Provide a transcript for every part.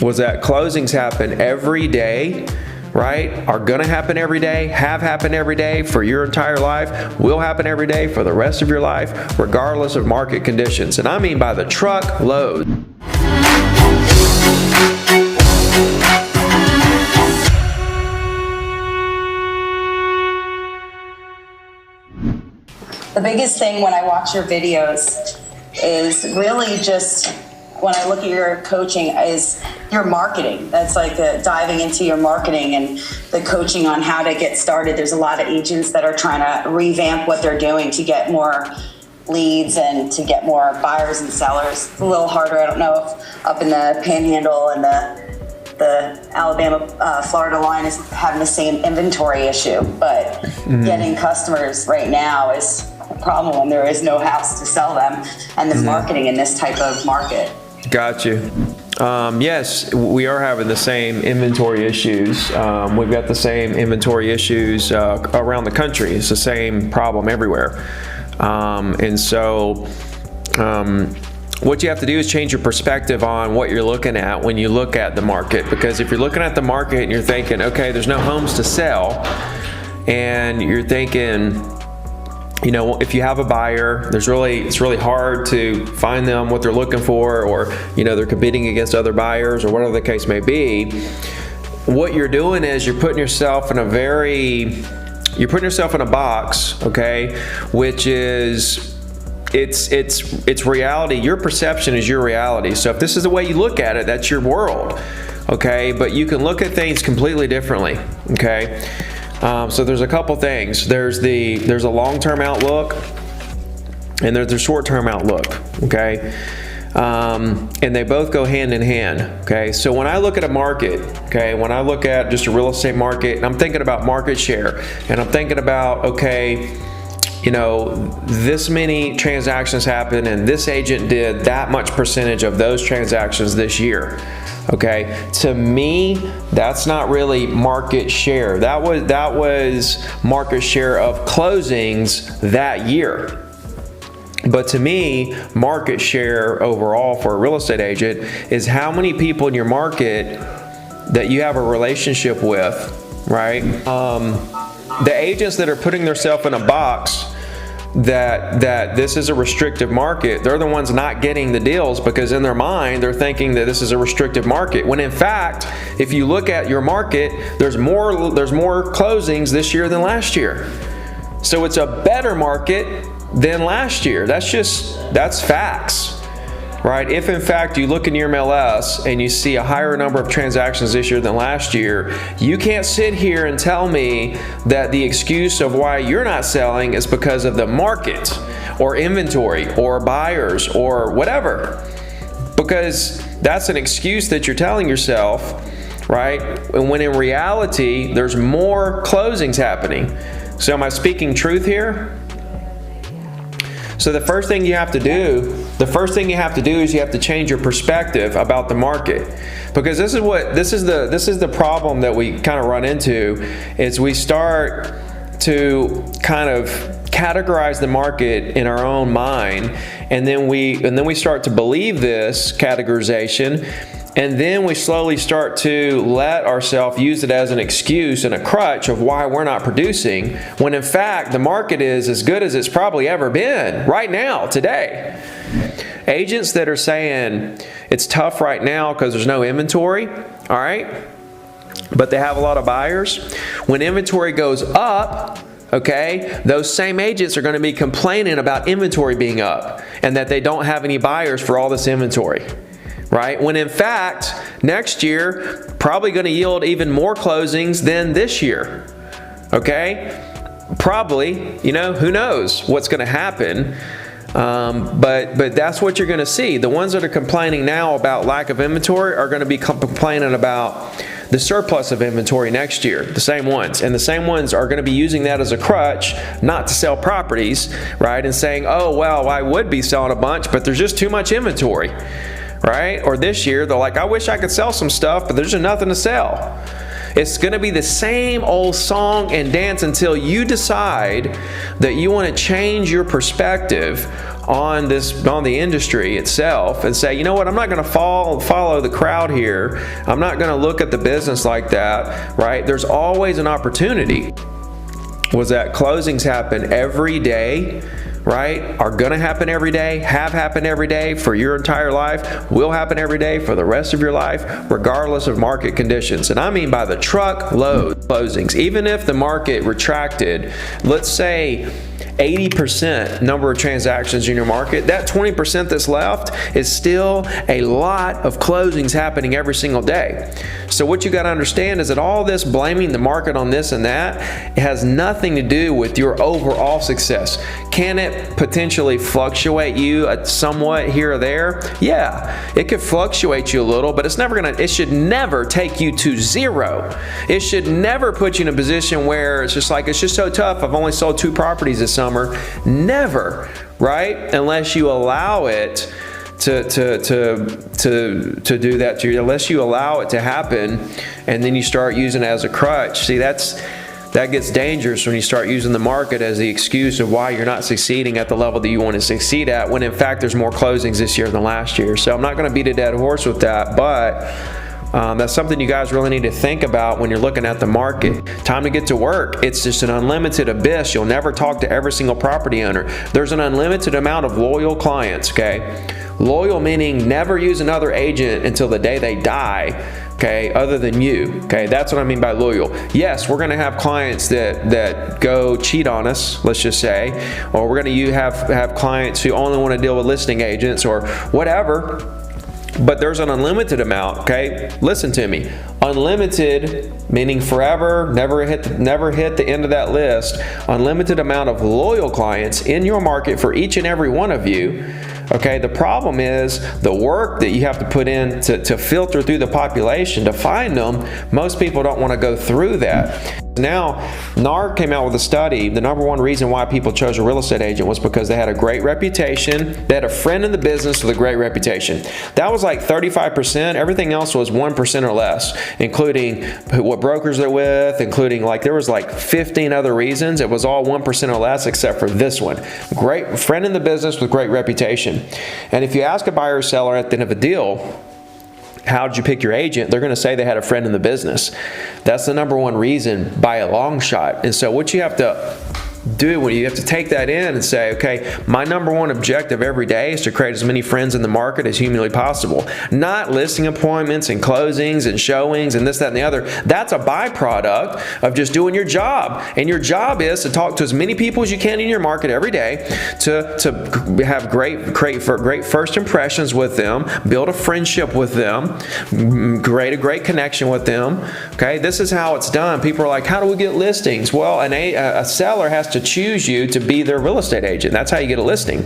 was that closings happen every day, right? Are going to happen every day, have happened every day for your entire life, will happen every day for the rest of your life, regardless of market conditions. And I mean by the truckload. The biggest thing when I watch your videos is really just, when I look at your coaching, is your marketing. That's like diving into your marketing and the coaching on how to get started. There's a lot of agents that are trying to revamp what they're doing to get more leads and to get more buyers and sellers. It's a little harder. I don't know if up in the Panhandle and the Alabama, Florida line is having the same inventory issue, but getting customers right now is a problem when there is no house to sell them, and the marketing in this type of market. Got you. Yes, we are having the same inventory issues. We've got the same inventory issues around the country. It's the same problem everywhere. And so what you have to do is change your perspective on what you're looking at when you look at the market. Because if you're looking at the market and you're thinking, okay, there's no homes to sell, and you're thinking, you know, if you have a buyer, it's really hard to find them what they're looking for, or, you know, they're competing against other buyers, or whatever the case may be. What you're doing is you're putting yourself in a box, okay, which is, it's reality. Your perception is your reality. So if this is the way you look at it, that's your world, okay? But you can look at things completely differently, okay? So there's a couple things. There's a long-term outlook, and there's a short-term outlook, okay? And they both go hand in hand, okay? So when I look at a market, okay, when I look at just a real estate market, and I'm thinking about market share, and I'm thinking about, okay, you know, this many transactions happened, and this agent did that much percentage of those transactions this year. Okay, to me, that's not really market share. That was market share of closings that year. But to me, market share overall for a real estate agent is how many people in your market that you have a relationship with, right? The agents that are putting themselves in a box that this is a restrictive market, they're the ones not getting the deals, because in their mind they're thinking that this is a restrictive market, when in fact, if you look at your market, there's more closings this year than last year. So it's a better market than last year. That's facts, right? If in fact you look in your MLS and you see a higher number of transactions this year than last year, you can't sit here and tell me that the excuse of why you're not selling is because of the market or inventory or buyers or whatever, because that's an excuse that you're telling yourself, right? And when in reality, there's more closings happening. So am I speaking truth here? So the first thing you have to do is you have to change your perspective about the market, because this is the problem that we kind of run into, is we start to kind of categorize the market in our own mind, and then we start to believe this categorization, and then we slowly start to let ourselves use it as an excuse and a crutch of why we're not producing, when in fact the market is as good as it's probably ever been right now, today. Agents that are saying it's tough right now because there's no inventory, all right, but they have a lot of buyers. When inventory goes up, okay, those same agents are going to be complaining about inventory being up and that they don't have any buyers for all this inventory. Right? When in fact, next year probably going to yield even more closings than this year. Okay? Probably, you know, who knows what's going to happen. But that's what you're going to see. The ones that are complaining now about lack of inventory are going to be complaining about the surplus of inventory next year, the same ones. And the same ones are going to be using that as a crutch not to sell properties, right? And saying, oh, well, I would be selling a bunch, but there's just too much inventory. Right? Or this year, they're like, I wish I could sell some stuff, but there's just nothing to sell. It's going to be the same old song and dance until you decide that you want to change your perspective on the industry itself and say, you know what, I'm not going to follow the crowd here. I'm not going to look at the business like that, right? There's always an opportunity. Was that closings happen every day, right? Are going to happen every day, have happened every day for your entire life, will happen every day for the rest of your life, regardless of market conditions. And I mean by the truckload closings. Even if the market retracted, let's say 80% number of transactions in your market, that 20% that's left is still a lot of closings happening every single day. So what you got to understand is that all this blaming the market on this and that, it has nothing to do with your overall success. Can it potentially fluctuate you somewhat here or there? Yeah, it could fluctuate you a little, but it should never take you to zero. It should never put you in a position where it's just so tough. I've only sold 2 properties this summer. Never, right? Unless you allow it to do that to you, unless you allow it to happen, and then you start using it as a crutch. See, that gets dangerous when you start using the market as the excuse of why you're not succeeding at the level that you want to succeed at, when in fact there's more closings this year than last year. So I'm not going to beat a dead horse with that, but that's something you guys really need to think about when you're looking at the market. Time to get to work. It's just an unlimited abyss. You'll never talk to every single property owner. There's an unlimited amount of loyal clients, okay? Loyal meaning never use another agent until the day they die, okay, other than you, okay? That's what I mean by loyal. Yes, we're going to have clients that go cheat on us, let's just say, or we're going to have clients who only want to deal with listing agents or whatever. But there's an unlimited amount, okay? Listen to me. Unlimited, meaning forever, never hit the end of that list. Unlimited amount of loyal clients in your market for each and every one of you. Okay, the problem is the work that you have to put in to filter through the population to find them. Most people don't want to go through that. Now, NAR came out with a study. The number one reason why people chose a real estate agent was because they had a great reputation. They had a friend in the business with a great reputation. That was like 35%. Everything else was 1% or less, including what brokers they're with, including there was 15 other reasons. It was all 1% or less except for this one. Great friend in the business with great reputation. And if you ask a buyer or seller at the end of a deal, how did you pick your agent? They're going to say they had a friend in the business. That's the number one reason by a long shot. And so what you have to do when you have to take that in and say, okay, my number one objective every day is to create as many friends in the market as humanly possible. Not listing appointments and closings and showings and this, that, and the other. That's a byproduct of just doing your job. And your job is to talk to as many people as you can in your market every day, to have great first impressions with them, build a friendship with them, create a great connection with them. Okay, this is how it's done. People are like, how do we get listings? Well, a seller has to choose you to be their real estate agent. That's how you get a listing.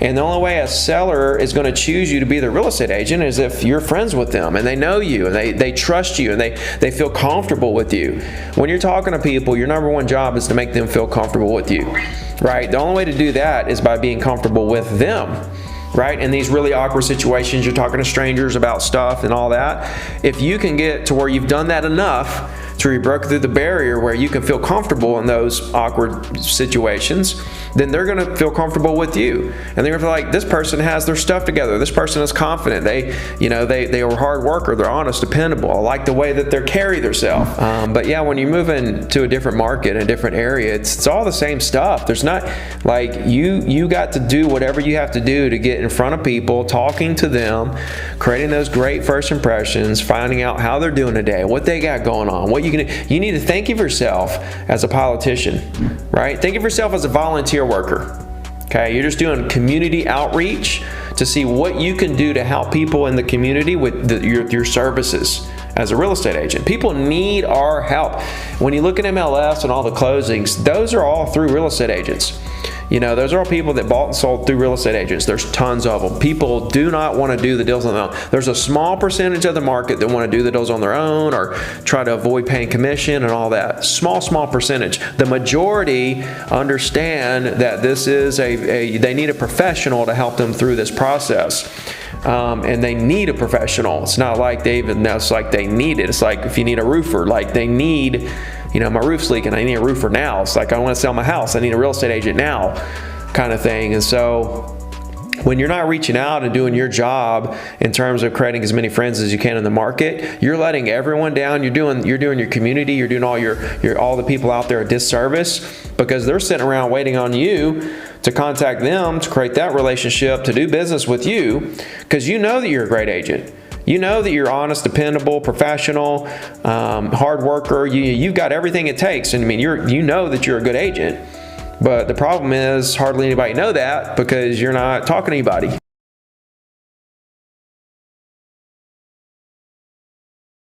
And the only way a seller is going to choose you to be their real estate agent is if you're friends with them and they know you and they trust you and they feel comfortable with you. When you're talking to people, your number one job is to make them feel comfortable with you, right? The only way to do that is by being comfortable with them, right? In these really awkward situations, you're talking to strangers about stuff and all that. If you can get to where you've done that enough to where you broke through the barrier where you can feel comfortable in those awkward situations, then they're going to feel comfortable with you. And they're going to feel like this person has their stuff together. This person is confident. They are a hard worker. They're honest, dependable. I like the way that they carry themselves. But yeah, when you move into a different market, a different area, it's all the same stuff. There's not you got to do whatever you have to do to get in front of people, talking to them, creating those great first impressions, finding out how they're doing today, what they got going on, what you need to think of yourself as a politician, right? Think of yourself as a volunteer worker. Okay, you're just doing community outreach to see what you can do to help people in the community with your services as a real estate agent. People need our help. When you look at MLS and all the closings, those are all through real estate agents. Those are all people that bought and sold through real estate agents. There's tons of them. People do not want to do the deals on their own. There's a small percentage of the market that want to do the deals on their own or try to avoid paying commission and all that. Small percentage. The majority understand that this is they need a professional to help them through this process. And they need a professional. It's not like they need it. It's like if you need a roofer, they need, my roof's leaking, I need a roofer now. It's like I want to sell my house, I need a real estate agent now, kind of thing. And so when you're not reaching out and doing your job in terms of creating as many friends as you can in the market, you're letting everyone down. You're doing your community, you're doing all all the people out there a disservice, because they're sitting around waiting on you to contact them to create that relationship, to do business with you, because you know that you're a great agent. You know that you're honest, dependable, professional, hard worker. You've got everything it takes. And I mean, you know that you're a good agent. But the problem is hardly anybody know that, because you're not talking to anybody.